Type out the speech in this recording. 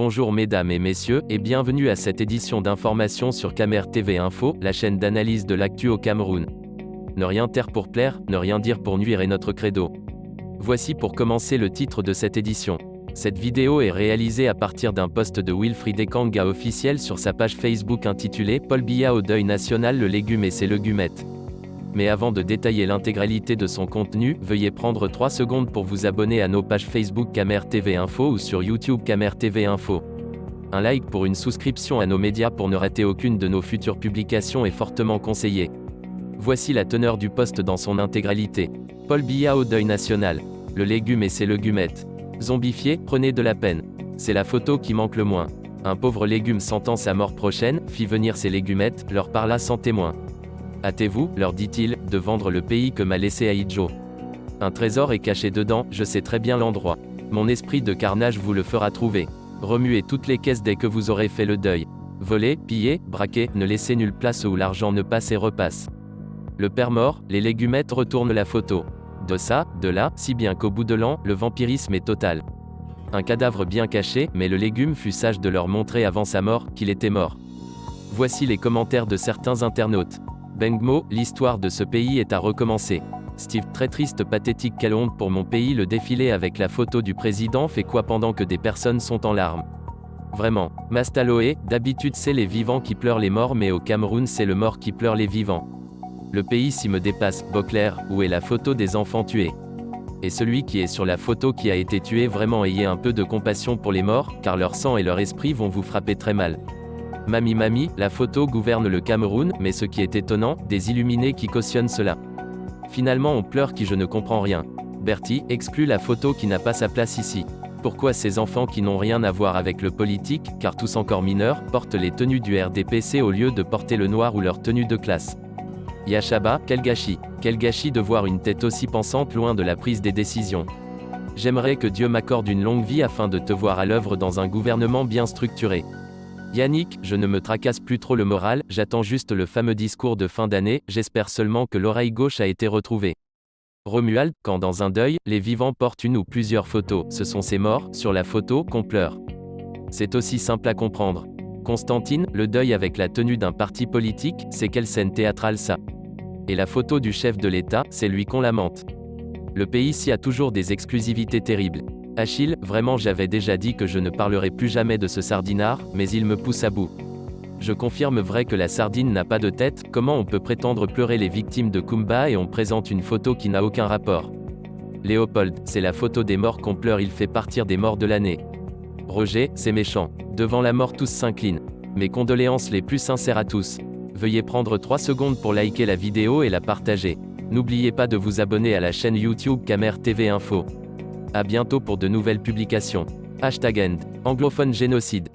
Bonjour mesdames et messieurs, et bienvenue à cette édition d'information sur Camer TV Info, la chaîne d'analyse de l'actu au Cameroun. Ne rien taire pour plaire, ne rien dire pour nuire est notre credo. Voici pour commencer le titre de cette édition. Cette vidéo est réalisée à partir d'un post de Wilfried Ekanga officiel sur sa page Facebook intitulée Paul Biya au deuil national, le légume et ses légumettes. Mais avant de détailler l'intégralité de son contenu, veuillez prendre 3 secondes pour vous abonner à nos pages Facebook Camer TV Info ou sur YouTube Camer TV Info. Un like pour une souscription à nos médias pour ne rater aucune de nos futures publications est fortement conseillé. Voici la teneur du post dans son intégralité. Paul Biya au deuil national. Le légume et ses légumettes. Zombifié, prenez de la peine. C'est la photo qui manque le moins. Un pauvre légume sentant sa mort prochaine, fit venir ses légumettes, leur parla sans témoin. Hâtez-vous, leur dit-il, de vendre le pays que m'a laissé Aïdjo. Un trésor est caché dedans, je sais très bien l'endroit. Mon esprit de carnage vous le fera trouver. Remuez toutes les caisses dès que vous aurez fait le deuil. Volez, pillez, braquez, ne laissez nulle place où l'argent ne passe et repasse. Le père mort, les légumettes retournent la photo. De ça, de là, si bien qu'au bout de l'an, le vampirisme est total. Un cadavre bien caché, mais le légume fut sage de leur montrer avant sa mort, qu'il était mort. Voici les commentaires de certains internautes. Bengmo, l'histoire de ce pays est à recommencer. Steve, très triste, pathétique, quelle honte pour mon pays, le défilé avec la photo du président fait quoi pendant que des personnes sont en larmes. Vraiment. Mastaloé, d'habitude c'est les vivants qui pleurent les morts, mais au Cameroun c'est le mort qui pleure les vivants. Le pays s'y me dépasse. Beauclerc, où est la photo des enfants tués? Et celui qui est sur la photo qui a été tué, vraiment ayez un peu de compassion pour les morts, car leur sang et leur esprit vont vous frapper très mal. Mami, la photo gouverne le Cameroun, mais ce qui est étonnant, des illuminés qui cautionnent cela. Finalement on pleure qui je ne comprends rien. Bertie, exclut la photo qui n'a pas sa place ici. Pourquoi ces enfants qui n'ont rien à voir avec le politique, car tous encore mineurs, portent les tenues du RDPC au lieu de porter le noir ou leur tenue de classe? Yachaba, quel gâchis de voir une tête aussi pensante loin de la prise des décisions. J'aimerais que Dieu m'accorde une longue vie afin de te voir à l'œuvre dans un gouvernement bien structuré. Yannick, je ne me tracasse plus trop le moral, j'attends juste le fameux discours de fin d'année, j'espère seulement que l'oreille gauche a été retrouvée. Romuald, quand dans un deuil, les vivants portent une ou plusieurs photos, ce sont ces morts, sur la photo, qu'on pleure. C'est aussi simple à comprendre. Constantine, le deuil avec la tenue d'un parti politique, c'est quelle scène théâtrale ça? Et la photo du chef de l'État, c'est lui qu'on lamente. Le pays-ci a toujours des exclusivités terribles. Achille, vraiment j'avais déjà dit que je ne parlerai plus jamais de ce sardinard, mais il me pousse à bout. Je confirme vrai que la sardine n'a pas de tête, comment on peut prétendre pleurer les victimes de Kumba et on présente une photo qui n'a aucun rapport? Léopold, c'est la photo des morts qu'on pleure, il fait partir des morts de l'année. Roger, c'est méchant. Devant la mort tous s'inclinent. Mes condoléances les plus sincères à tous. Veuillez prendre 3 secondes pour liker la vidéo et la partager. N'oubliez pas de vous abonner à la chaîne YouTube Camer TV Info. À bientôt pour de nouvelles publications. #end, anglophone génocide.